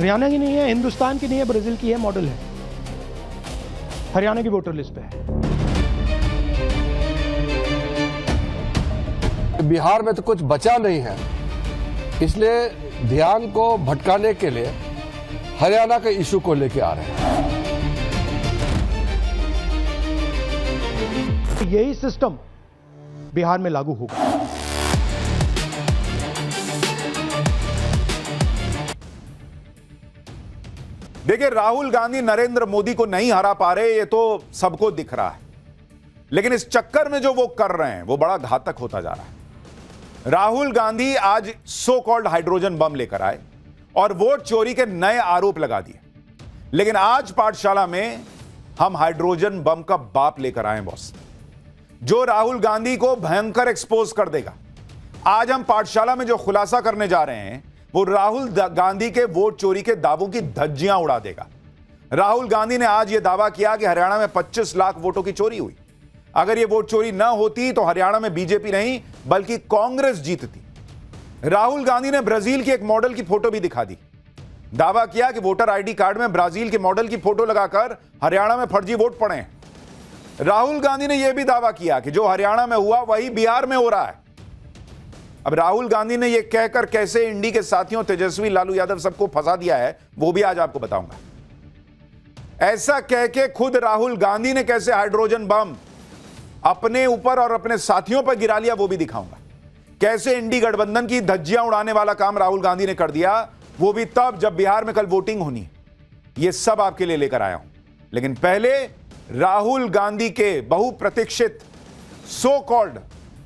हरियाणा की नहीं है, हिंदुस्तान की नहीं है, ब्राजील की है, मॉडल है, हरियाणा की वोटर लिस्ट पे है। बिहार में तो कुछ बचा नहीं है, इसलिए ध्यान को भटकाने के लिए हरियाणा के इशू को लेके आ रहे हैं। यही सिस्टम बिहार में लागू होगा। देखिए, राहुल गांधी नरेंद्र मोदी को नहीं हरा पा रहे, ये तो सबको दिख रहा है, लेकिन इस चक्कर में जो वो कर रहे हैं वो बड़ा घातक होता जा रहा है। राहुल गांधी आज सो कॉल्ड हाइड्रोजन बम लेकर आए और वोट चोरी के नए आरोप लगा दिए, लेकिन आज पाठशाला में हम हाइड्रोजन बम का बाप लेकर आए बॉस, जो राहुल गांधी को भयंकर एक्सपोज कर देगा। आज हम पाठशाला में जो खुलासा करने जा रहे हैं वो राहुल गांधी के वोट चोरी के दावों की धज्जियां उड़ा देगा। राहुल गांधी ने आज यह दावा किया कि हरियाणा में 25 लाख वोटों की चोरी हुई। अगर यह वोट चोरी न होती तो हरियाणा में बीजेपी नहीं बल्कि कांग्रेस जीतती। राहुल गांधी ने ब्राजील के एक मॉडल की फोटो भी दिखा दी। दावा किया कि वोटर आईडी कार्ड में ब्राजील के मॉडल की फोटो लगाकर हरियाणा में फर्जी वोट पड़े हैं। राहुल गांधी ने यह भी दावा किया कि जो हरियाणा में हुआ वही बिहार में हो रहा है। अब राहुल गांधी ने यह कहकर कैसे इंडी के साथियों तेजस्वी, लालू यादव सबको फंसा दिया है वो भी आज आपको बताऊंगा। ऐसा कह के खुद राहुल गांधी ने कैसे हाइड्रोजन बम अपने ऊपर और अपने साथियों पर गिरा लिया वो भी दिखाऊंगा। कैसे इंडी गठबंधन की धज्जियां उड़ाने वाला काम राहुल गांधी ने कर दिया, वो भी तब जब बिहार में कल वोटिंग होनी है। यह सब आपके लिए लेकर आया हूं, लेकिन पहले राहुल गांधी के बहुप्रतीक्षित सो कॉल्ड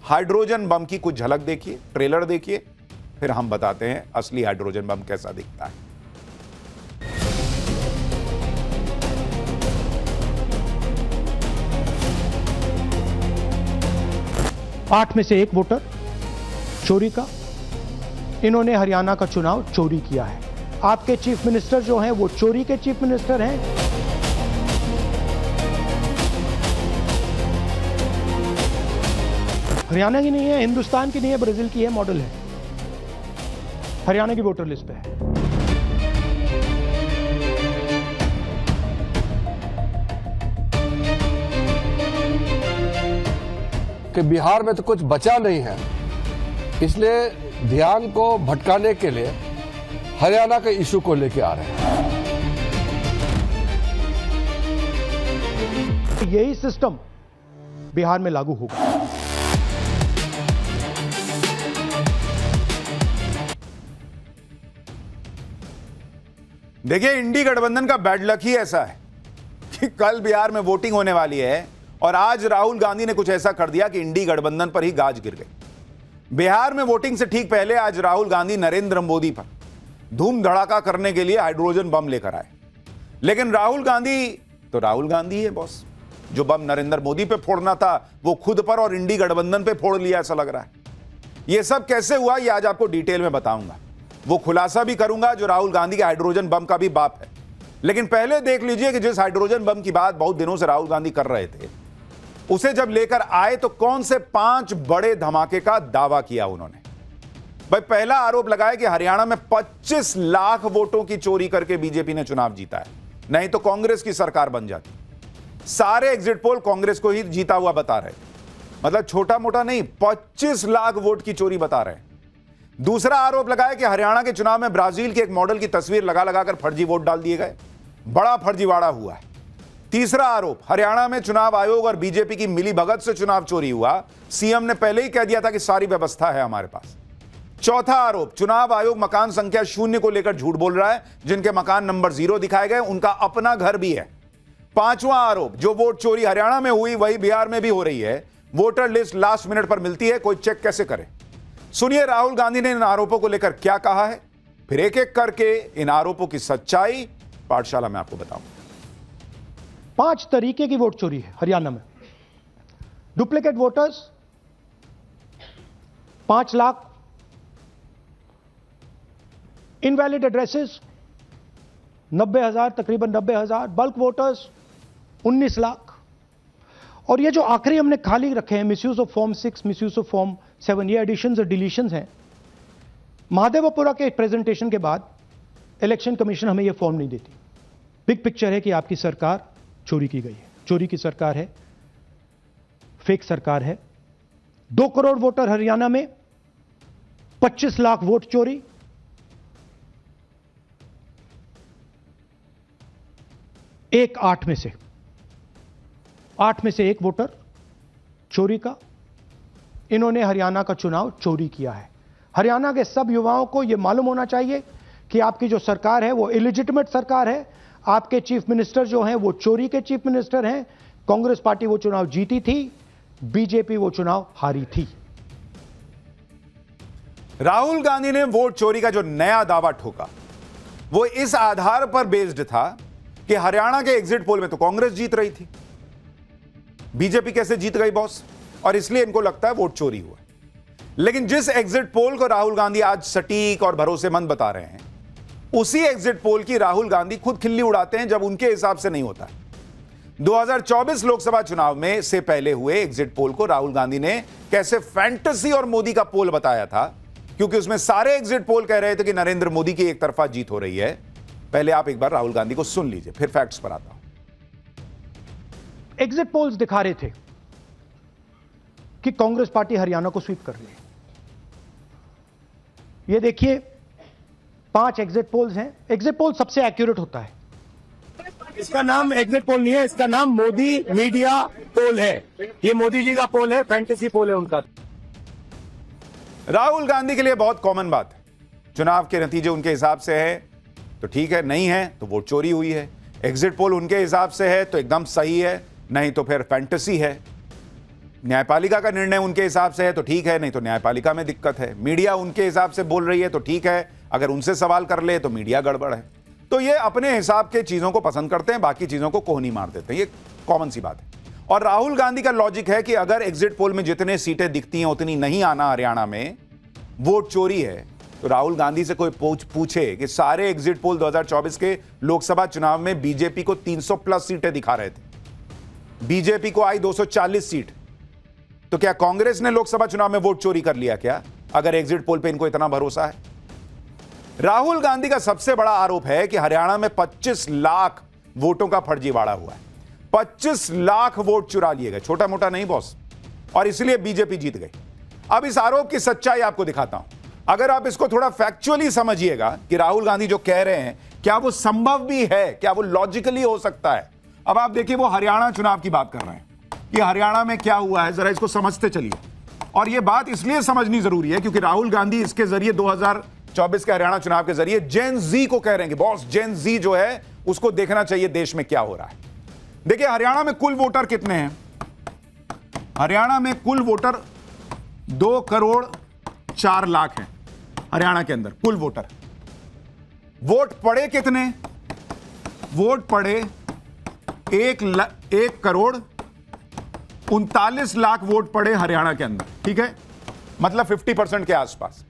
हाइड्रोजन बम की कुछ झलक देखिए, ट्रेलर देखिए, फिर हम बताते हैं असली हाइड्रोजन बम कैसा दिखता है। 8 में से 1 वोटर चोरी का, इन्होंने हरियाणा का चुनाव चोरी किया है। आपके चीफ मिनिस्टर जो हैं वो चोरी के चीफ मिनिस्टर हैं। हरियाणा की नहीं है, हिंदुस्तान की नहीं है, ब्राजील की है, मॉडल है, हरियाणा की वोटर लिस्ट पे है। कि बिहार में तो कुछ बचा नहीं है, इसलिए ध्यान को भटकाने के लिए हरियाणा के इशू को लेके आ रहे हैं। यही सिस्टम बिहार में लागू होगा। देखिए, इंडी गठबंधन का बैड लक ही ऐसा है कि कल बिहार में वोटिंग होने वाली है और आज राहुल गांधी ने कुछ ऐसा कर दिया कि इंडी गठबंधन पर ही गाज गिर गई। बिहार में वोटिंग से ठीक पहले आज राहुल गांधी नरेंद्र मोदी पर धूम धड़ाका करने के लिए हाइड्रोजन बम लेकर आए, लेकिन राहुल गांधी तो राहुल गांधी है बॉस। जो बम नरेंद्र मोदी पे फोड़ना था वो खुद पर और इंडी गठबंधन पे फोड़ लिया, ऐसा लग रहा है। यह सब कैसे हुआ ये आज आपको डिटेल में बताऊंगा। वो खुलासा भी करूंगा जो राहुल गांधी के हाइड्रोजन बम का भी बाप है। लेकिन पहले देख लीजिए कि जिस हाइड्रोजन बम की बात बहुत दिनों से राहुल गांधी कर रहे थे, उसे जब लेकर आए तो कौन से 5 बड़े धमाके का दावा किया उन्होंने। भाई, पहला आरोप लगाया कि हरियाणा में 25 लाख वोटों की चोरी करके बीजेपी ने चुनाव जीता है, नहीं तो कांग्रेस की सरकार बन जाती। सारे एग्जिट पोल कांग्रेस को ही जीता हुआ बता रहे, मतलब छोटा मोटा नहीं, 25 लाख वोट की चोरी बता रहे हैं। दूसरा आरोप लगाया कि हरियाणा के चुनाव में ब्राजील के एक मॉडल की तस्वीर लगा लगाकर फर्जी वोट डाल दिए गए, बड़ा फर्जीवाड़ा हुआ है। तीसरा आरोप, हरियाणा में चुनाव आयोग और बीजेपी की मिलीभगत से चुनाव चोरी हुआ, सीएम ने पहले ही कह दिया था कि सारी व्यवस्था है हमारे पास। चौथा आरोप, चुनाव आयोग मकान संख्या 0 को लेकर झूठ बोल रहा है, जिनके मकान नंबर 0 दिखाए गए उनका अपना घर भी है। पांचवा आरोप, जो वोट चोरी हरियाणा में हुई वही बिहार में भी हो रही है, वोटर लिस्ट लास्ट मिनट पर मिलती है, कोई चेक कैसे करे। सुनिए राहुल गांधी ने इन आरोपों को लेकर क्या कहा है, फिर एक एक करके इन आरोपों की सच्चाई पाठशाला में आपको बताऊंगा। 5 तरीके की वोट चोरी है हरियाणा में। Duplicate voters 5 lakh, invalid addresses 90,000, तकरीबन 90,000, बल्क वोटर्स 19 लाख, और ये जो आखिरी हमने खाली रखे हैं misuse of form 6, misuse of form 7, ये एडिशंस और डिलीशंस हैं। महादेवपुरा के प्रेजेंटेशन के बाद इलेक्शन कमीशन हमें यह फॉर्म नहीं देती। बिग पिक्चर है कि आपकी सरकार चोरी की गई है, चोरी की सरकार है, फेक सरकार है। 2 करोड़ वोटर हरियाणा में, 25 लाख वोट चोरी। एक 8 में से 1 वोटर चोरी का। इन्होंने हरियाणा का चुनाव चोरी किया है। हरियाणा के सब युवाओं को यह मालूम होना चाहिए कि आपकी जो सरकार है वो इलिजिटिमेट सरकार है। आपके चीफ मिनिस्टर जो हैं वो चोरी के चीफ मिनिस्टर हैं। कांग्रेस पार्टी वो चुनाव जीती थी, बीजेपी वो चुनाव हारी थी। राहुल गांधी ने वोट चोरी का जो नया दावा ठोका वो इस आधार पर बेस्ड था कि हरियाणा के एग्जिट पोल में तो कांग्रेस जीत रही थी, बीजेपी कैसे जीत गई बॉस, और इसलिए इनको लगता है वोट चोरी हुआ। लेकिन जिस एग्जिट पोल को राहुल गांधी आज सटीक और भरोसेमंद बता रहे हैं, उसी एग्जिट पोल की राहुल गांधी खुद खिल्ली उड़ाते हैं जब उनके हिसाब से नहीं होता। 2024 लोकसभा चुनाव में से पहले हुए एग्जिट पोल को राहुल गांधी ने कैसे फैंटेसी और मोदी का पोल बताया था, क्योंकि उसमें सारे एग्जिट पोल कह रहे थे कि नरेंद्र मोदी की एक तरफा जीत हो रही है। पहले आप एक बार राहुल गांधी को सुन लीजिए, फिर फैक्ट्स पर आता हूं। एग्जिट पोल्स दिखा रहे थे कि कांग्रेस पार्टी हरियाणा को स्वीप कर रही है। ये देखिए 5 एग्जिट पोल्स हैं। एग्जिट पोल सबसे एक्यूरेट होता है। इसका नाम एग्जिट पोल नहीं है, इसका नाम मोदी मीडिया पोल है। ये मोदी जी का पोल है, फैंटेसी पोल है उनका। राहुल गांधी के लिए बहुत कॉमन बात है, चुनाव के नतीजे उनके हिसाब से है तो ठीक है, नहीं है तो वोट चोरी हुई है। एग्जिट पोल उनके हिसाब से है तो एकदम सही है, नहीं तो फिर फैंटेसी है। न्यायपालिका का निर्णय उनके हिसाब से है तो ठीक है, नहीं तो न्यायपालिका में दिक्कत है। मीडिया उनके हिसाब से बोल रही है तो ठीक है, अगर उनसे सवाल कर ले तो मीडिया गड़बड़ है। तो ये अपने हिसाब के चीजों को पसंद करते हैं, बाकी चीजों को कोहनी मार देते हैं। ये कॉमन सी बात है। और राहुल गांधी का लॉजिक है कि अगर एग्जिट पोल में जितने सीटें दिखती हैं उतनी नहीं आना हरियाणा में, वोट चोरी है, तो राहुल गांधी से कोई पूछे कि सारे एग्जिट पोल 2024 के लोकसभा चुनाव में बीजेपी को 300 प्लस सीटें दिखा रहे थे, बीजेपी को आई 240 सीट, तो क्या कांग्रेस ने लोकसभा चुनाव में वोट चोरी कर लिया क्या, अगर एग्जिट पोल पे इनको इतना भरोसा है? राहुल गांधी का सबसे बड़ा आरोप है कि हरियाणा में 25 लाख वोटों का फर्जीवाड़ा हुआ है। 25 लाख वोट चुरा लिए गए, छोटा मोटा नहीं बॉस, और इसलिए बीजेपी जीत गई। अब इस आरोप की सच्चाई आपको दिखाता हूं। अगर आप इसको थोड़ा फैक्चुअली समझिएगा कि राहुल गांधी जो कह रहे हैं क्या वो संभव भी है, क्या वो लॉजिकली हो सकता है। अब आप देखिए, वो हरियाणा चुनाव की बात कर रहे हैं कि हरियाणा में क्या हुआ है, जरा इसको समझते चलिए। और ये बात इसलिए समझनी जरूरी है क्योंकि राहुल गांधी इसके जरिए 2024 के हरियाणा चुनाव के जरिए जेन जी को कह रहे हैं कि बॉस, जेन जी जो है उसको देखना चाहिए देश में क्या हो रहा है। देखिए हरियाणा में कुल वोटर कितने हैं? हरियाणा में कुल वोटर 2 करोड़ 4 लाख हैं। हरियाणा के अंदर कुल वोटर। वोट पड़े कितने? वोट पड़े 1 करोड़ 39 लाख वोट पड़े हरियाणा के अंदर, ठीक है, मतलब 50% के आसपास।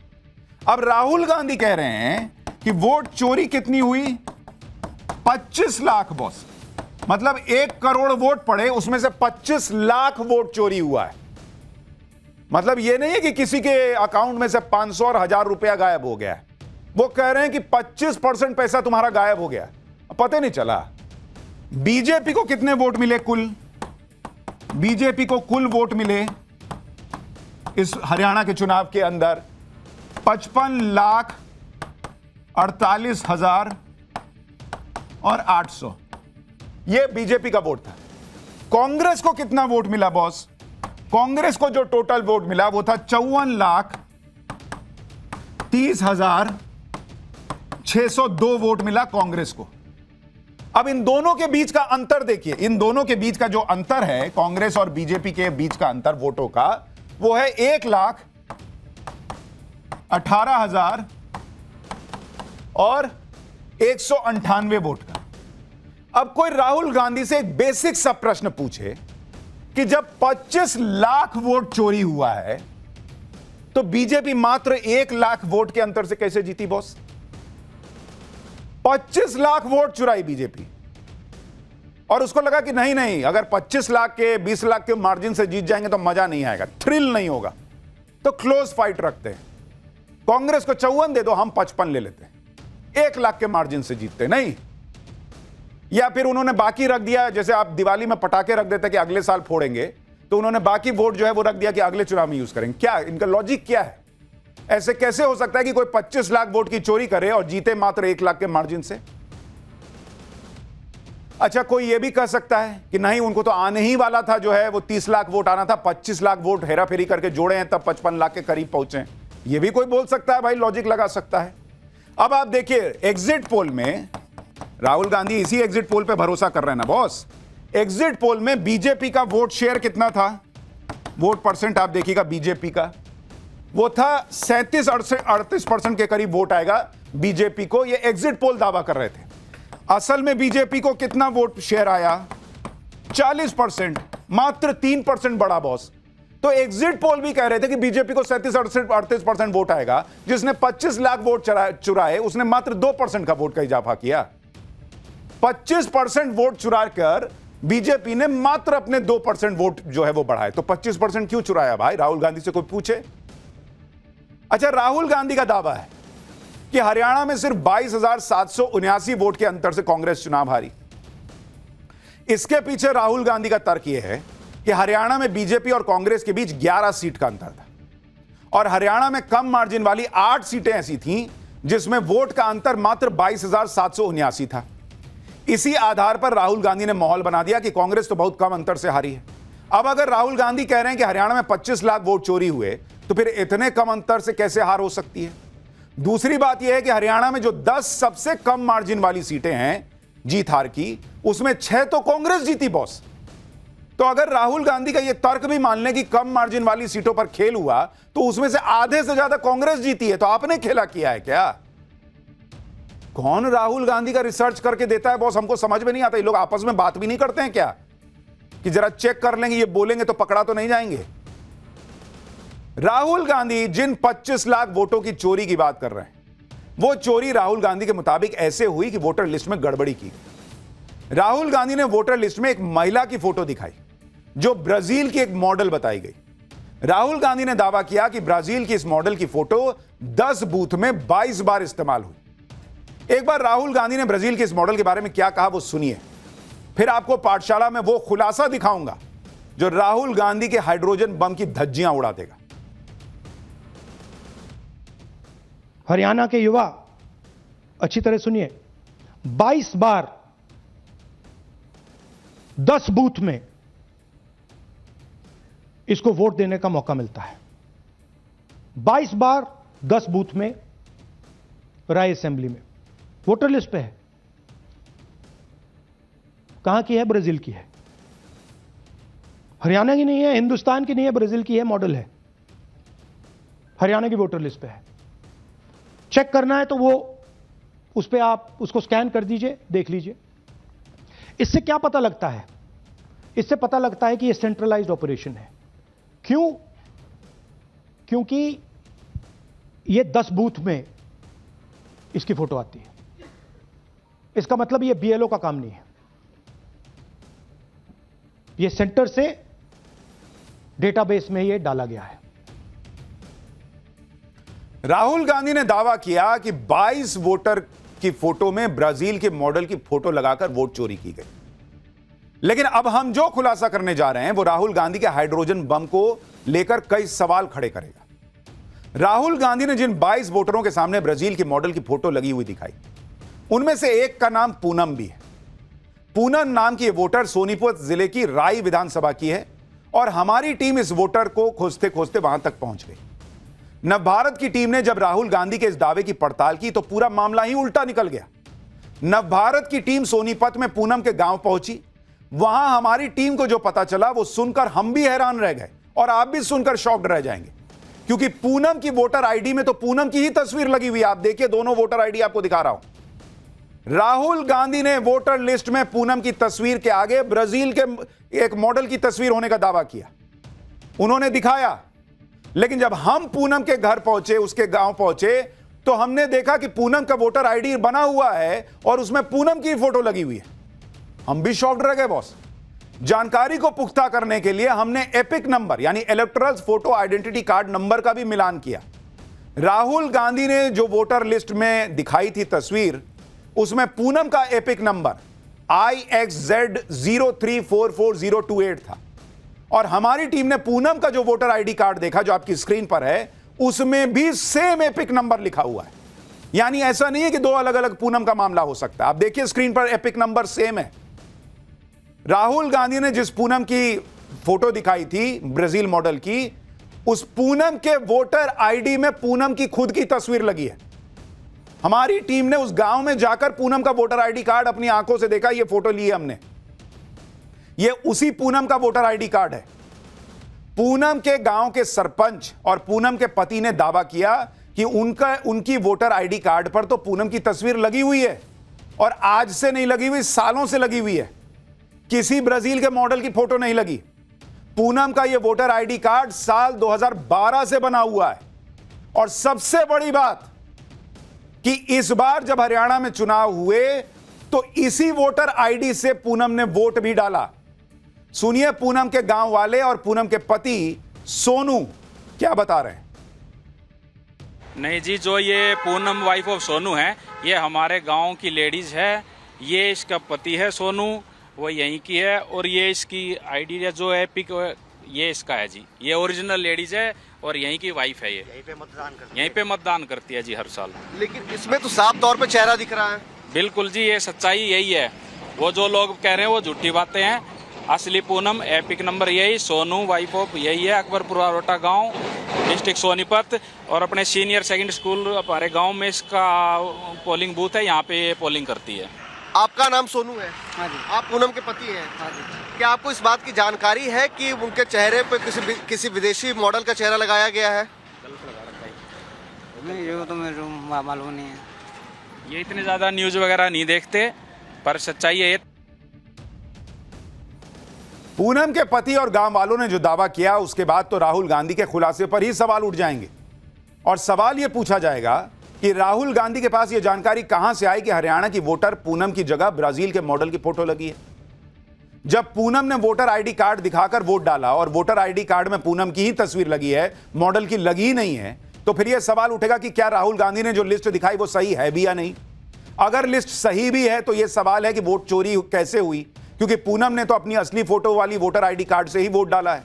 अब राहुल गांधी कह रहे हैं कि वोट चोरी कितनी हुई? 25 लाख बॉस, मतलब 1 करोड़ वोट पड़े, उसमें से 25 लाख वोट चोरी हुआ है। मतलब यह नहीं है कि किसी के अकाउंट में से 500 और 1000 रुपया गायब हो गया है। वो कह रहे हैं कि 25% पैसा तुम्हारा गायब हो गया, पता नहीं चला। बीजेपी को कितने वोट मिले कुल? बीजेपी को कुल वोट मिले इस हरियाणा के चुनाव के अंदर 55,48,800। यह बीजेपी का वोट था। कांग्रेस को कितना वोट मिला बॉस? कांग्रेस को जो टोटल वोट मिला वो था 54,30,602 वोट मिला कांग्रेस को। अब इन दोनों के बीच का अंतर देखिए, इन दोनों के बीच का जो अंतर है, कांग्रेस और बीजेपी के बीच का अंतर वोटों का, वो है 1,18,000 और 198 वोट का। अब कोई राहुल गांधी से एक बेसिक सा प्रश्न पूछे कि जब 25 लाख वोट चोरी हुआ है तो बीजेपी मात्र 1 लाख वोट के अंतर से कैसे जीती बॉस? 25 लाख वोट चुराई बीजेपी, और उसको लगा कि नहीं नहीं, अगर 25 लाख के 20 लाख के मार्जिन से जीत जाएंगे तो मजा नहीं आएगा, थ्रिल नहीं होगा, तो क्लोज फाइट रखते हैं। कांग्रेस को 54 दे दो, हम 55 ले लेते हैं। 1 लाख के मार्जिन से जीतते नहीं। या फिर उन्होंने बाकी रख दिया, जैसे आप दिवाली में पटाखे रख देते कि अगले साल फोड़ेंगे, तो उन्होंने बाकी वोट जो है वो रख दिया कि अगले चुनाव में यूज करेंगे। क्या इनका लॉजिक क्या है? ऐसे कैसे हो सकता है कि कोई 25 लाख वोट की चोरी करे और जीते मात्र 1 लाख के मार्जिन से? अच्छा, कोई यह भी कह सकता है कि नहीं, उनको तो आने ही वाला था, जो है वो 30 लाख वोट आना था, 25 लाख वोट हेरा फेरी करके जोड़े हैं तब 55 लाख के करीब पहुंचे। यह भी कोई बोल सकता है, भाई लॉजिक लगा सकता है। अब आप देखिए एग्जिट पोल में, राहुल गांधी इसी एग्जिट पोल पे भरोसा कर रहे हैं ना बॉस। एग्जिट पोल में बीजेपी का वोट शेयर कितना था, वोट परसेंट आप देखिएगा बीजेपी का, वो था 37-38% के करीब वोट आएगा बीजेपी को। ये एग्जिट पोल दावा कर रहे थे। असल में बीजेपी को कितना वोट शेयर आया? 40%, मात्र 3% बढ़ा बॉस। तो एग्जिट पोल भी कह रहे थे कि बीजेपी को 37-38% वोट आएगा, जिसने 25 लाख वोट चुराए उसने मात्र 2% का वोट का इजाफा किया। 25% वोट चुरा कर बीजेपी ने मात्र अपने 2% वोट जो है वो बढ़ाए। तो 25% क्यों चुराया भाई? राहुल गांधी से कोई पूछे। अच्छा, राहुल गांधी का दावा है कि हरियाणा में सिर्फ 22,779 वोट के अंतर से कांग्रेस चुनाव हारी। इसके पीछे राहुल गांधी का तर्क यह है कि हरियाणा में बीजेपी और कांग्रेस के बीच 11 सीट का अंतर था और हरियाणा में कम मार्जिन वाली 8 सीटें ऐसी थीं जिसमें वोट का अंतर मात्र 22,779 था। इसी आधार पर राहुल गांधी ने माहौल बना दिया कि कांग्रेस तो बहुत कम अंतर से हारी है। अब अगर राहुल गांधी कह रहे हैं कि हरियाणा में 25 लाख वोट चोरी हुए, तो फिर इतने कम अंतर से कैसे हार हो सकती है? दूसरी बात यह है कि हरियाणा में जो 10 सबसे कम मार्जिन वाली सीटें हैं जीत हार की, उसमें 6 तो कांग्रेस जीती बॉस। तो अगर राहुल गांधी का यह तर्क भी मान लें कि कम मार्जिन वाली सीटों पर खेल हुआ, तो उसमें से आधे से ज्यादा कांग्रेस जीती है। तो आपने खेला किया है क्या? कौन राहुल गांधी का रिसर्च करके देता है बॉस? हमको समझ में नहीं आता। ये लोग आपस में बात भी नहीं करते हैं क्या कि जरा चेक कर लेंगे, ये बोलेंगे तो पकड़ा तो नहीं जाएंगे? राहुल गांधी जिन 25 लाख वोटों की चोरी की बात कर रहे हैं, वो चोरी राहुल गांधी के मुताबिक ऐसे हुई कि वोटर लिस्ट में गड़बड़ी की। राहुल गांधी ने वोटर लिस्ट में एक महिला की फोटो दिखाई जो ब्राजील की एक मॉडल बताई गई। राहुल गांधी ने दावा किया कि ब्राजील की इस मॉडल की फोटो 10 बूथ में 22 बार इस्तेमाल हुई। एक बार राहुल गांधी ने ब्राजील के इस मॉडल के बारे में क्या कहा वो सुनिए, फिर आपको पाठशाला में वो खुलासा दिखाऊंगा जो राहुल गांधी के हाइड्रोजन बम की धज्जियां उड़ा देगा। हरियाणा के युवा अच्छी तरह सुनिए, 22 बार 10 बूथ में इसको वोट देने का मौका मिलता है। 22 बार 10 बूथ में राय असेंबली में वोटर लिस्ट पे है। कहां की है? ब्राजील की है, हरियाणा की नहीं है, हिंदुस्तान की नहीं है, ब्राजील की है, मॉडल है, हरियाणा की वोटर लिस्ट पे है। चेक करना है तो वो उस पे आप उसको स्कैन कर दीजिए, देख लीजिए। इससे क्या पता लगता है? इससे पता लगता है कि ये सेंट्रलाइज्ड ऑपरेशन है। क्यों? क्योंकि ये 10 बूथ में इसकी फोटो आती है। इसका मतलब ये बीएलओ का काम नहीं है, ये सेंटर से डेटाबेस में ये डाला गया है। राहुल गांधी ने दावा किया कि 22 वोटर की फोटो में ब्राजील के मॉडल की फोटो लगाकर वोट चोरी की गई। लेकिन अब हम जो खुलासा करने जा रहे हैं वो राहुल गांधी के हाइड्रोजन बम को लेकर कई सवाल खड़े करेगा। राहुल गांधी ने जिन 22 वोटरों के सामने ब्राजील के मॉडल की फोटो लगी हुई दिखाई, उनमें से एक का नाम पूनम भी है। पूनम नाम की ये वोटर सोनीपत जिले की राई विधानसभा की है और हमारी टीम इस वोटर को खोजते खोजते वहां तक पहुंच गई। नवभारत की टीम ने जब राहुल गांधी के इस दावे की पड़ताल की तो पूरा मामला ही उल्टा निकल गया। नवभारत की टीम सोनीपत में पूनम के गांव पहुंची। वहां हमारी टीम को जो पता चला वो सुनकर हम भी हैरान रह गए और आप भी सुनकर शॉक्ड रह जाएंगे, क्योंकि पूनम की वोटर आईडी में तो पूनम की ही तस्वीर लगी हुई है। आप देखिए, दोनों वोटर आईडी आपको दिखा रहा हूं। राहुल गांधी ने वोटर लिस्ट में पूनम की तस्वीर के आगे ब्राजील के एक मॉडल की तस्वीर होने का दावा किया, उन्होंने दिखाया। लेकिन जब हम पूनम के घर पहुंचे, उसके गांव पहुंचे, तो हमने देखा कि पूनम का वोटर आईडी बना हुआ है और उसमें पूनम की फोटो लगी हुई है। हम भी शॉक्ड रह गए बॉस। जानकारी को पुख्ता करने के लिए हमने एपिक नंबर यानी electoral photo identity card number का भी मिलान किया। राहुल गांधी ने जो वोटर लिस्ट में दिखाई थी तस्वीर, उसमें पूनम का एपिक नंबर IXZ03444028 था और हमारी टीम ने पूनम का जो वोटर आईडी कार्ड देखा जो आपकी स्क्रीन पर है, उसमें भी सेम एपिक नंबर लिखा हुआ है। यानी ऐसा नहीं है कि दो अलग अलग पूनम का मामला हो सकता है। आप देखिए स्क्रीन पर एपिक नंबर सेम है। राहुल गांधी ने जिस पूनम की फोटो दिखाई थी ब्राजील मॉडल की, उस पूनम के वोटर आईडी में पूनम की खुद की तस्वीर लगी है। हमारी टीम ने उस गांव में जाकर पूनम का वोटर आईडी कार्ड अपनी आंखों से देखा, ये फोटो ली है हमने, ये उसी पूनम का वोटर आईडी कार्ड है। पूनम के गांव के सरपंच और पूनम के पति ने दावा किया कि उनकी वोटर आईडी कार्ड पर तो पूनम की तस्वीर लगी हुई है और आज से नहीं लगी हुई, सालों से लगी हुई है। किसी ब्राजील के मॉडल की फोटो नहीं लगी। पूनम का यह वोटर आईडी कार्ड साल 2012 से बना हुआ है। और सबसे बड़ी बात कि इस बार जब हरियाणा में चुनाव हुए तो इसी वोटर आईडी से पूनम ने वोट भी डाला। सुनिए पूनम के गांव वाले और पूनम के पति सोनू क्या बता रहे हैं। नहीं जी, जो ये पूनम वाइफ ऑफ सोनू है, ये हमारे गांव की लेडीज है। ये इसका पति है सोनू, वो यहीं की है। और ये इसकी आईडी जो है पिक, ये इसका है जी। ये ओरिजिनल लेडीज है और यहीं की वाइफ है। ये यहीं पे मतदान करती है जी हर साल। लेकिन इसमें तो साफ तौर पे चेहरा दिख रहा है। बिल्कुल जी, ये सच्चाई यही है। वो जो लोग कह रहे हैं वो झूठी बातें हैं। असली पूनम एपिक नंबर यही, सोनू वाइफ ऑफ यही है, अकबरपुर रोटा गांव, डिस्ट्रिक्ट सोनीपत। और अपने सीनियर सेकंड स्कूल हमारे गांव में इसका पोलिंग बूथ है, यहाँ पे पोलिंग करती है। आपका नाम सोनू है? हाँ जी। आप पूनम के पति हैं? हाँ जी। क्या आपको इस बात की जानकारी है कि उनके चेहरे पे किसी विदेशी मॉडल का चेहरा लगाया गया है? नहीं, ये तो मेरे मालूम नहीं है। ये इतने ज्यादा न्यूज वगैरह नहीं देखते, पर सच्चाई है। पूनम के पति और गांव वालों ने जो दावा किया, उसके बाद तो राहुल गांधी के खुलासे पर ही सवाल उठ जाएंगे। और सवाल यह पूछा जाएगा कि राहुल गांधी के पास यह जानकारी कहां से आई कि हरियाणा की वोटर पूनम की जगह ब्राजील के मॉडल की फोटो लगी है। जब पूनम ने वोटर आईडी कार्ड दिखाकर वोट डाला और वोटर आईडी कार्ड में पूनम की ही तस्वीर लगी है, मॉडल की लगी ही नहीं है, तो फिर यह सवाल उठेगा कि क्या राहुल गांधी ने जो लिस्ट दिखाई वो सही है भी या नहीं। अगर लिस्ट सही भी है तो यह सवाल है कि वोट चोरी कैसे हुई, क्योंकि पूनम ने तो अपनी असली फोटो वाली वोटर आईडी कार्ड से ही वोट डाला है।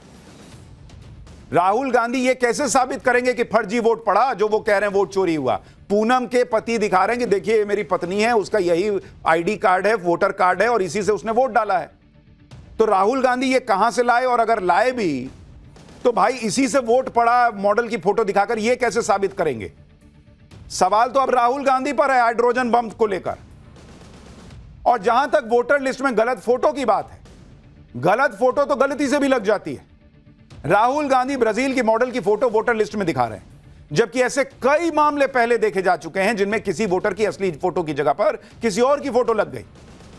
राहुल गांधी ये कैसे साबित करेंगे कि फर्जी वोट पड़ा जो वो कह रहे हैं वोट चोरी हुआ। पूनम के पति दिखा रहे हैं कि देखिए ये मेरी पत्नी है, उसका यही आईडी कार्ड है, वोटर कार्ड है और इसी से उसने वोट डाला है। तो राहुल गांधी ये कहां से लाए, और अगर लाए भी तो भाई इसी से वोट पड़ा मॉडल की फोटो दिखाकर ये कैसे साबित करेंगे। सवाल तो अब राहुल गांधी पर है हाइड्रोजन बम को लेकर। और जहां तक वोटर लिस्ट में गलत फोटो की बात है, गलत फोटो तो गलती से भी लग जाती है। राहुल गांधी ब्राजील की मॉडल की फोटो वोटर लिस्ट में दिखा रहे हैं, जबकि ऐसे कई मामले पहले देखे जा चुके हैं जिनमें किसी वोटर की असली फोटो की जगह पर किसी और की फोटो लग गई।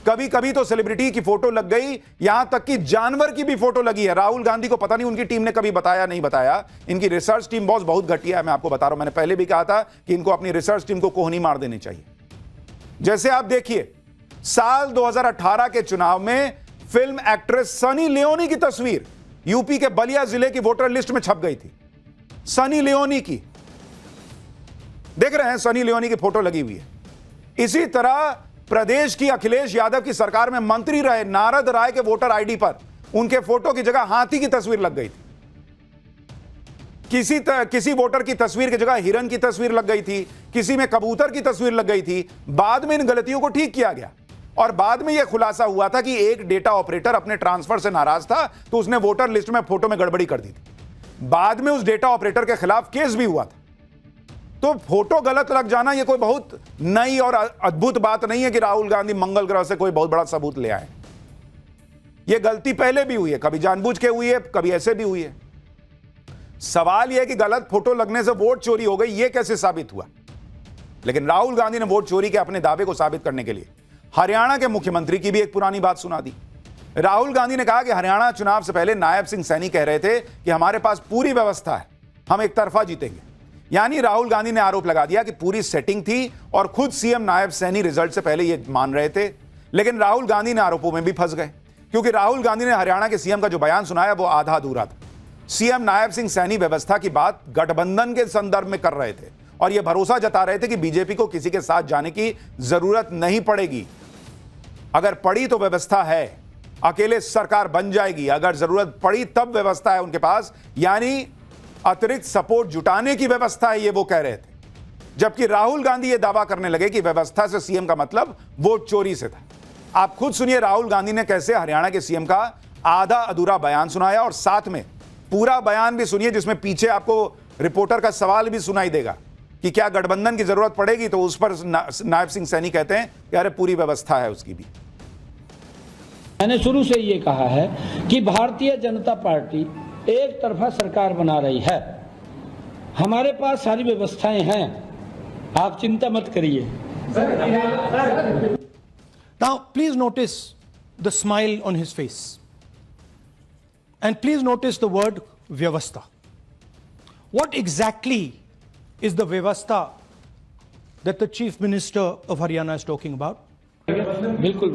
कभी कभी तो सेलिब्रिटी की फोटो लग गई, यहां तक कि जानवर की भी फोटो लगी है। राहुल गांधी को पता नहीं उनकी टीम ने कभी बताया नहीं बताया। इनकी रिसर्च टीम बहुत घटिया है, मैं आपको बता रहा हूं। मैंने पहले भी कहा था कि इनको अपनी रिसर्च टीम को कोहनी मार देनी चाहिए। जैसे आप देखिए, साल 2018 के चुनाव में फिल्म एक्ट्रेस सनी लियोनी की तस्वीर यूपी के बलिया जिले की वोटर लिस्ट में छप गई थी। सनी लियोनी की, देख रहे हैं सनी लियोनी की फोटो लगी हुई है। इसी तरह प्रदेश की अखिलेश यादव की सरकार में मंत्री रहे नारद राय के वोटर आईडी पर उनके फोटो की जगह हाथी की तस्वीर लग गई थी। किसी वोटर की तस्वीर की जगह हिरन की तस्वीर लग गई थी, किसी में कबूतर की तस्वीर लग गई थी। बाद में इन गलतियों को ठीक किया गया और बाद में यह खुलासा हुआ था कि एक डेटा ऑपरेटर अपने ट्रांसफर से नाराज था तो उसने वोटर लिस्ट में फोटो में गड़बड़ी कर दी थी। बाद में उस डेटा ऑपरेटर के खिलाफ केस भी हुआ था। तो फोटो गलत लग जाना यह कोई बहुत नई और अद्भुत बात नहीं है कि राहुल गांधी मंगल ग्रह से कोई बहुत बड़ा सबूत ले आए। यह गलती पहले भी हुई है, कभी जानबूझ के हुई है, कभी ऐसे भी हुई है। सवाल यह है कि गलत फोटो लगने से वोट चोरी हो गई, यह कैसे साबित हुआ। लेकिन राहुल गांधी ने वोट चोरी के अपने दावे को साबित करने के लिए हरियाणा के मुख्यमंत्री की भी एक पुरानी बात सुना दी। राहुल गांधी ने कहा कि हरियाणा चुनाव से पहले नायब सिंह सैनी कह रहे थे कि हमारे पास पूरी व्यवस्था है, हम एक तरफा जीतेंगे। यानी राहुल गांधी ने आरोप लगा दिया कि पूरी सेटिंग थी और खुद सीएम नायब सैनी रिजल्ट से पहले यह मान रहे थे। लेकिन राहुल गांधी ने आरोपों में भी फंस गए, क्योंकि राहुल गांधी ने हरियाणा के सीएम का जो बयान सुनाया वो आधा अधूरा था। सीएम नायब सिंह सैनी व्यवस्था की बात गठबंधन के संदर्भ में कर रहे थे और यह भरोसा जता रहे थे कि बीजेपी को किसी के साथ जाने की जरूरत नहीं पड़ेगी। अगर पड़ी तो व्यवस्था है, अकेले सरकार बन जाएगी। अगर जरूरत पड़ी तब व्यवस्था है उनके पास, यानी अतिरिक्त सपोर्ट जुटाने की व्यवस्था है, ये वो कह रहे थे। जबकि राहुल गांधी ये दावा करने लगे कि व्यवस्था से सीएम का मतलब वोट चोरी से था। आप खुद सुनिए राहुल गांधी ने कैसे हरियाणा के सीएम का आधा अधूरा बयान सुनाया और साथ में पूरा बयान भी सुनिए, जिसमें पीछे आपको रिपोर्टर का सवाल भी सुनाई देगा कि क्या गठबंधन की जरूरत पड़ेगी, तो उस पर नायब सिंह सैनी कहते हैं कि अरे पूरी व्यवस्था है उसकी भी। मैंने शुरू से ये कहा है कि भारतीय जनता पार्टी एक तरफा सरकार बना रही है। हमारे पास सारी व्यवस्थाएं हैं, आप चिंता मत करिए। Now, please notice the smile on his face. And please notice the word Vyavastha. What exactly is the Vyavastha that the Chief Minister of Haryana is talking about? बिल्कुल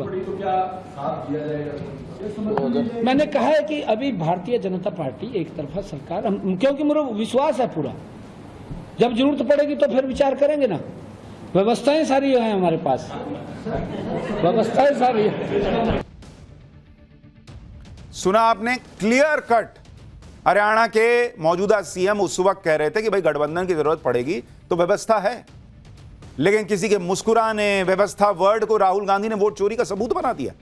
मैंने कहा है कि अभी भारतीय जनता पार्टी एक तरफा सरकार, क्योंकि मुझे विश्वास है पूरा, जब जरूरत पड़ेगी तो फिर विचार करेंगे ना। व्यवस्थाएं सारी हैं हमारे पास, व्यवस्थाएं सारी है। सुना आपने, क्लियर कट। हरियाणा के मौजूदा सीएम उस वक्त कह रहे थे कि भाई गठबंधन की जरूरत पड़ेगी तो व्यवस्था है, लेकिन किसी के मुस्कुराने, व्यवस्था वर्ड को राहुल गांधी ने वोट चोरी का सबूत बना दिया।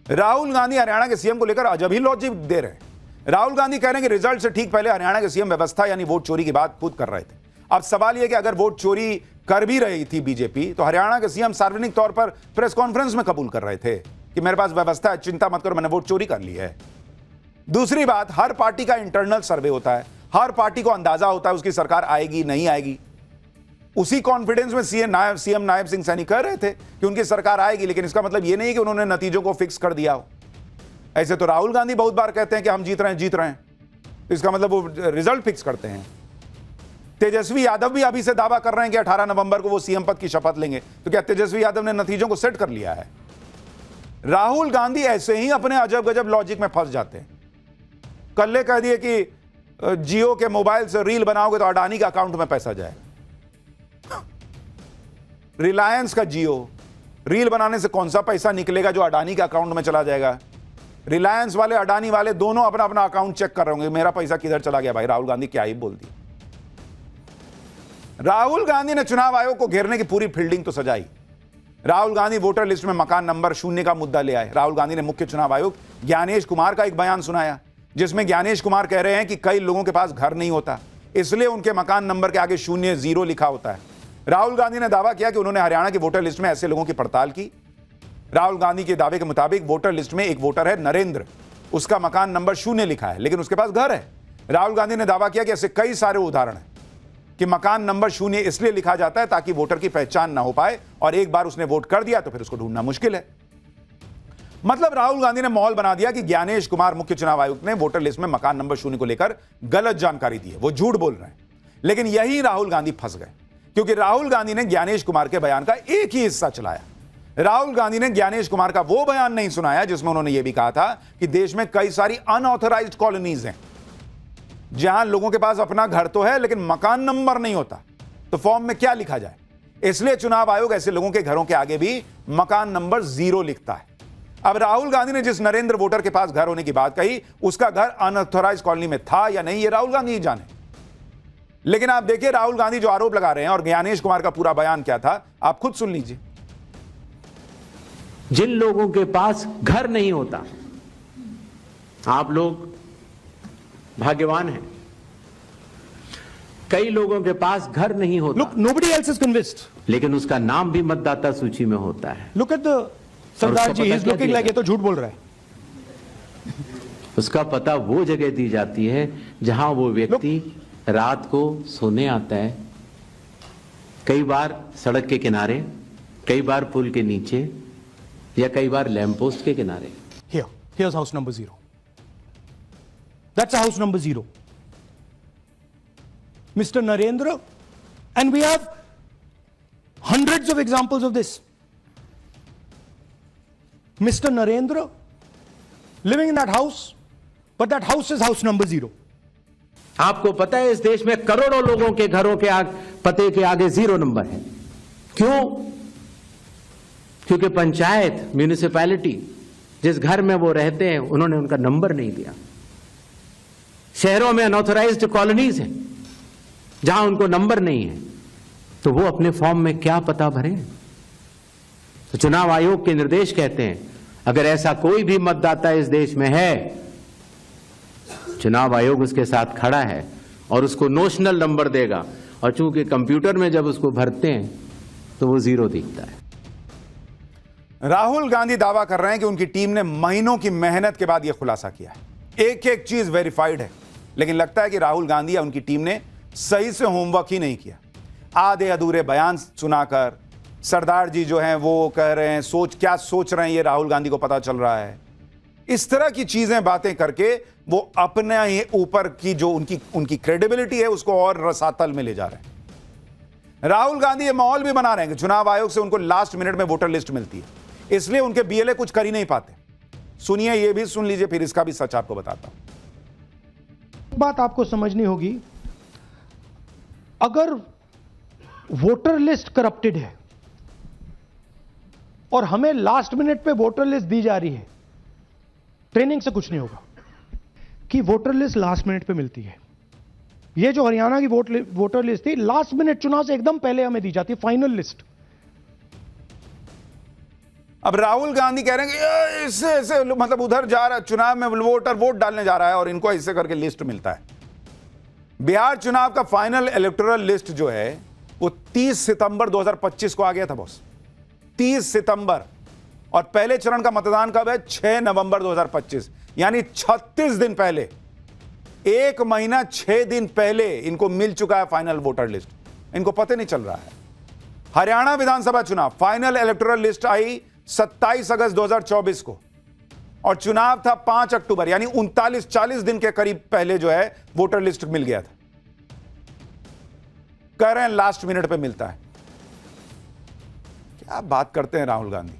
राहुल गांधी हरियाणा के सीएम को लेकर अजब ही लॉजिक दे रहे हैं। राहुल गांधी कह रहे हैं कि रिजल्ट से ठीक पहले हरियाणा के सीएम व्यवस्था यानी वोट चोरी की बात खुद कर रहे थे। अब सवाल यह कि अगर वोट चोरी कर भी रही थी बीजेपी, तो हरियाणा के सीएम सार्वजनिक तौर पर प्रेस कॉन्फ्रेंस में कबूल कर रहे थे कि मेरे पास व्यवस्था है, चिंता मत करो, मैंने वोट चोरी कर ली है। दूसरी बात, हर पार्टी का इंटरनल सर्वे होता है, हर पार्टी को अंदाजा होता है उसकी सरकार आएगी नहीं आएगी। उसी कॉन्फिडेंस में सीएम नायब सिंह सैनी कह रहे थे कि उनकी सरकार आएगी, लेकिन इसका मतलब यह नहीं है कि उन्होंने नतीजों को फिक्स कर दिया हो। ऐसे तो राहुल गांधी बहुत बार कहते हैं कि हम जीत रहे हैं, इसका मतलब वो रिजल्ट फिक्स करते हैं। तेजस्वी यादव भी अभी से दावा कर रहे हैं कि 18 नवंबर को वो सीएम पद की शपथ लेंगे, तो क्या तेजस्वी यादव ने नतीजों को सेट कर लिया है? राहुल गांधी ऐसे ही अपने अजब गजब लॉजिक में फंस जाते हैं। कल कह दिए कि जियो के मोबाइल से रील बनाओगे तो अडानी के अकाउंट में पैसा जाएगा। रिलायंस का जियो, रील बनाने से कौन सा पैसा निकलेगा जो अडानी के अकाउंट में चला जाएगा? रिलायंस वाले अडानी वाले दोनों अपना अपना अकाउंट चेक कर रहे होंगे, मेरा पैसा किधर चला गया भाई। राहुल गांधी क्या ही बोल दी। राहुल गांधी ने चुनाव आयोग को घेरने की पूरी फील्डिंग तो सजाई। राहुल गांधी वोटर लिस्ट में मकान नंबर 0 का मुद्दा ले आए। राहुल गांधी ने मुख्य चुनाव आयुक्त ज्ञानेश कुमार का एक बयान सुनाया, जिसमें ज्ञानेश कुमार कह रहे हैं कि कई लोगों के पास घर नहीं होता, इसलिए उनके मकान नंबर के आगे 0 लिखा होता है। राहुल गांधी ने दावा किया कि उन्होंने हरियाणा की वोटर लिस्ट में ऐसे लोगों की पड़ताल की। राहुल गांधी के दावे के मुताबिक वोटर लिस्ट में एक वोटर है नरेंद्र, उसका मकान नंबर 0 लिखा है, लेकिन उसके पास घर है। राहुल गांधी ने दावा किया कि ऐसे कई सारे उदाहरण हैं कि मकान नंबर 0 इसलिए लिखा जाता है ताकि वोटर की पहचान ना हो पाए, और एक बार उसने वोट कर दिया तो फिर उसको ढूंढना मुश्किल है। मतलब राहुल गांधी ने माहौल बना दिया कि ज्ञानेश कुमार मुख्य चुनाव आयुक्त ने वोटर लिस्ट में मकान नंबर 0 को लेकर गलत जानकारी दी है, वो झूठ बोल रहे हैं। लेकिन यही राहुल गांधी फंस गए, क्योंकि राहुल गांधी ने ज्ञानेश कुमार के बयान का एक ही हिस्सा चलाया। राहुल गांधी ने ज्ञानेश कुमार का वो बयान नहीं सुनाया जिसमें उन्होंने ये भी कहा था कि देश में कई सारी अनऑथराइज्ड कॉलोनीज हैं, जहां लोगों के पास अपना घर तो है लेकिन मकान नंबर नहीं होता, तो फॉर्म में क्या लिखा जाए। इसलिए चुनाव आयोग ऐसे लोगों के घरों के आगे भी मकान नंबर 0 लिखता है। अब राहुल गांधी ने जिस नरेंद्र वोटर के पास घर होने की बात कही, उसका घर अनऑथराइज कॉलोनी में था या नहीं, ये राहुल गांधी ही जाने। लेकिन आप देखिए राहुल गांधी जो आरोप लगा रहे हैं और ज्ञानेश कुमार का पूरा बयान क्या था, आप खुद सुन लीजिए। जिन लोगों के पास घर नहीं होता, आप लोग भाग्यवान हैं। कई लोगों के पास घर नहीं होता, Look, nobody else is convinced. लेकिन उसका नाम भी मतदाता सूची में होता है। Look at the Sardar ji, he is looking like ये तो झूठ बोल रहा है। उसका पता वो जगह दी जाती है जहां वो व्यक्ति रात को सोने आता है, कई बार सड़क के किनारे, कई बार पुल के नीचे, या कई बार लैंप पोस्ट के किनारे। Here's house number 0. That's house number 0. Mr. Narendra, and we have hundreds of examples of this. Mr. Narendra living in that house, but that house is house number 0. आपको पता है इस देश में करोड़ों लोगों के घरों के पते के आगे 0 नंबर है। क्यों? क्योंकि पंचायत, म्यूनिसिपैलिटी, जिस घर में वो रहते हैं उन्होंने उनका नंबर नहीं दिया। शहरों में अनऑथराइज्ड कॉलोनीज हैं जहां उनको नंबर नहीं है, तो वो अपने फॉर्म में क्या पता भरें? तो चुनाव आयोग के निर्देश कहते हैं अगर ऐसा कोई भी मतदाता इस देश में है, चुनाव आयोग उसके साथ खड़ा है और उसको नोशनल नंबर देगा, और चूंकि कंप्यूटर में जब उसको भरते हैं तो वो 0 दिखता है। राहुल गांधी दावा कर रहे हैं कि उनकी टीम ने महीनों की मेहनत के बाद यह खुलासा किया है। एक एक चीज वेरीफाइड है, लेकिन लगता है कि राहुल गांधी या उनकी टीम ने सही से होमवर्क ही नहीं किया। आधे अधूरे बयान सुनाकर सरदार जी जो हैं वो कह रहे हैं क्या सोच रहे हैं ये राहुल गांधी को पता चल रहा है। इस तरह की चीजें बातें करके वो अपने ही ऊपर की जो उनकी क्रेडिबिलिटी है उसको और रसातल में ले जा रहे हैं। राहुल गांधी ये माहौल भी बना रहे हैं कि चुनाव आयोग से उनको लास्ट मिनट में वोटर लिस्ट मिलती है, इसलिए उनके बीएलए कुछ कर ही नहीं पाते। सुनिए, ये भी सुन लीजिए, फिर इसका भी सच आपको बताता हूं। बात आपको समझनी होगी, अगर वोटर लिस्ट करप्टेड है और हमें लास्ट मिनट पे वोटर लिस्ट दी जा रही है, ट्रेनिंग से कुछ नहीं होगा कि वोटर लिस्ट लास्ट मिनट पे मिलती है। ये जो हरियाणा की वोटर लिस्ट थी, लास्ट मिनट चुनाव से एकदम पहले हमें दी जाती है फाइनल लिस्ट। अब राहुल गांधी कह रहे हैं कि इससे मतलब उधर जा रहा है चुनाव में वोट डालने जा रहा है और इनको ऐसे करके लिस्ट मिलता है। बिहार चुनाव का फाइनल इलेक्टोरल लिस्ट जो है वो 30 सितंबर 2025 को आ गया था बॉस, 30 सितंबर। और पहले चरण का मतदान कब है? 6 नवंबर 2025, यानी 36 दिन पहले, 1 महीना 6 दिन पहले इनको मिल चुका है फाइनल वोटर लिस्ट। इनको पता नहीं चल रहा है। हरियाणा विधानसभा चुनाव फाइनल इलेक्टोरल लिस्ट आई 27 अगस्त 2024 को और चुनाव था 5 अक्टूबर, यानी 39-40 दिन के करीब पहले जो है वोटर लिस्ट मिल गया था। कह रहे हैं लास्ट मिनट पे मिलता है। क्या बात करते हैं राहुल गांधी।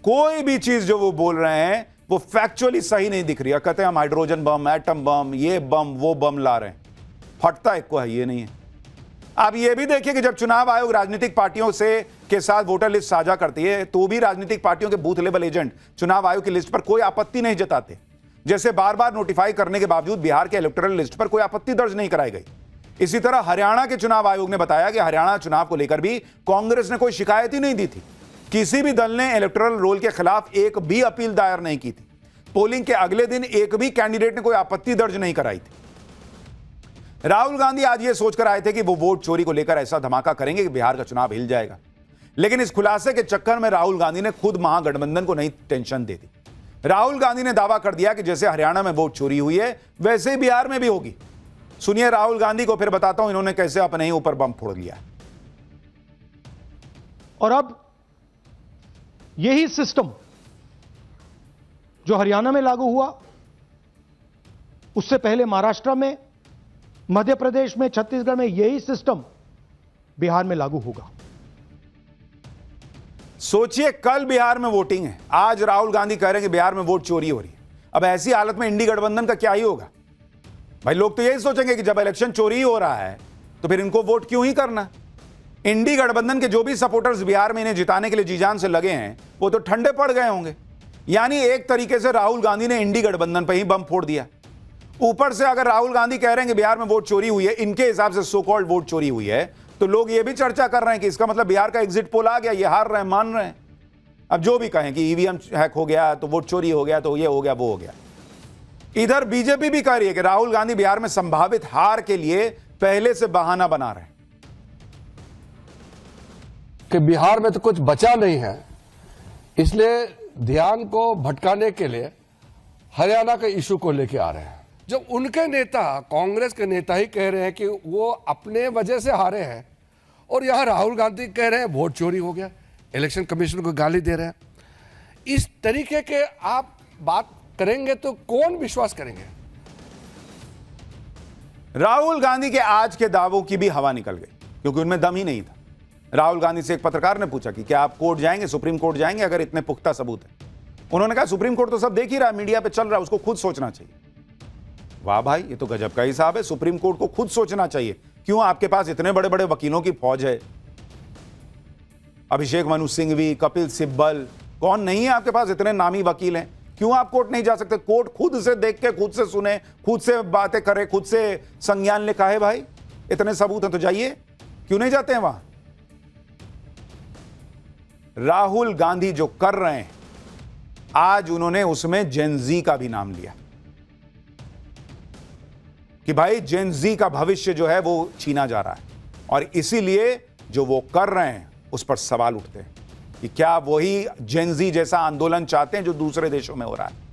कोई भी चीज जो वो बोल रहे हैं वो फैक्चुअली सही नहीं दिख रही है। कहते हैं हम हाइड्रोजन बम, एटम बम, ये बम वो बम ला रहे हैं, फटता एक को है, ये नहीं है। आप ये भी देखिए कि जब चुनाव आयोग राजनीतिक पार्टियों से के साथ वोटर लिस्ट साझा करती है तो भी राजनीतिक पार्टियों के बूथ लेवल एजेंट चुनाव आयोग की लिस्ट पर कोई आपत्ति नहीं जताते। जैसे बार बार नोटिफाई करने के बावजूद बिहार के इलेक्टोरल लिस्ट पर कोई आपत्ति दर्ज नहीं कराई गई। इसी तरह हरियाणा के चुनाव आयोग ने बताया कि हरियाणा चुनाव को लेकर भी कांग्रेस ने कोई शिकायत ही नहीं दी थी। किसी भी दल ने इलेक्टोरल रोल के खिलाफ एक भी अपील दायर नहीं की थी। पोलिंग के अगले दिन एक भी कैंडिडेट ने कोई आपत्ति दर्ज नहीं कराई थी। राहुल गांधी आज ये सोचकर आए थे कि वो वोट चोरी को लेकर ऐसा धमाका करेंगे कि बिहार का चुनाव हिल जाएगा, लेकिन इस खुलासे के चक्कर में राहुल गांधी ने खुद महागठबंधन को नई टेंशन दे दी। राहुल गांधी ने दावा कर दिया कि जैसे हरियाणा में वोट चोरी हुई है वैसे ही बिहार में भी होगी। सुनिए राहुल गांधी को, फिर बताता हूं इन्होंने कैसे अपने ही ऊपर बम फोड़ लिया। और अब यही सिस्टम जो हरियाणा में लागू हुआ, उससे पहले महाराष्ट्र में, मध्य प्रदेश में, छत्तीसगढ़ में, यही सिस्टम बिहार में लागू होगा। सोचिए, कल बिहार में वोटिंग है, आज राहुल गांधी कह रहे हैं कि बिहार में वोट चोरी हो रही है। अब ऐसी हालत में इंडी गठबंधन का क्या ही होगा भाई। लोग तो यही सोचेंगे कि जब इलेक्शन चोरी ही हो रहा है तो फिर इनको वोट क्यों ही करना। इंडी गठबंधन के जो भी सपोर्टर्स बिहार में इन्हें जिताने के लिए जी जान से लगे हैं वो तो ठंडे पड़ गए होंगे। यानी एक तरीके से राहुल गांधी ने इंडी गठबंधन पर ही बम फोड़ दिया। ऊपर से अगर राहुल गांधी कह रहे हैं कि बिहार में वोट चोरी हुई है, इनके हिसाब से सो कॉल्ड वोट चोरी हुई है, तो लोग ये भी चर्चा कर रहे हैं कि इसका मतलब बिहार का एग्जिट पोल आ गया, ये हार रहे हैं, मान रहे हैं। अब जो भी कहें कि ईवीएम हैक हो गया तो वोट चोरी हो गया तो ये हो गया वो हो गया। इधर बीजेपी भी कह रही है कि राहुल गांधी बिहार में संभावित हार के लिए पहले से बहाना बना रहे हैं कि बिहार में तो कुछ बचा नहीं है, इसलिए ध्यान को भटकाने के लिए हरियाणा के इशू को लेके आ रहे हैं। जब उनके नेता, कांग्रेस के नेता ही कह रहे हैं कि वो अपने वजह से हारे हैं और यहां राहुल गांधी कह रहे हैं वोट चोरी हो गया, इलेक्शन कमीशन को गाली दे रहे हैं, इस तरीके के आप बात करेंगे तो कौन विश्वास करेंगे। राहुल गांधी के आज के दावों की भी हवा निकल गई क्योंकि उनमें दम ही नहीं था। राहुल गांधी से एक पत्रकार ने पूछा कि क्या आप कोर्ट जाएंगे, सुप्रीम कोर्ट जाएंगे अगर इतने पुख्ता सबूत है। उन्होंने कहा सुप्रीम कोर्ट तो सब देख ही रहा है, मीडिया पे चल रहा है, उसको खुद सोचना चाहिए। वाह भाई, ये तो गजब का हिसाब है। सुप्रीम कोर्ट को खुद सोचना चाहिए, क्यों आपके पास इतने बड़े बड़े वकीलों की फौज है? अभिषेक मनु सिंघवी, कपिल सिब्बल, कौन नहीं है आपके पास? इतने नामी वकील हैं, क्यों आप कोर्ट नहीं जा सकते? कोर्ट खुद से देख के, खुद से सुने, खुद से बातें करे, खुद से संज्ञान ले। काहे भाई, इतने सबूत हैं तो जाइए, क्यों नहीं जाते हैं वहां? राहुल गांधी जो कर रहे हैं, आज उन्होंने उसमें जेनजी का भी नाम लिया कि भाई जेनजी का भविष्य जो है वो छीना जा रहा है, और इसीलिए जो वो कर रहे हैं उस पर सवाल उठते हैं कि क्या वही जेनजी जैसा आंदोलन चाहते हैं जो दूसरे देशों में हो रहा है।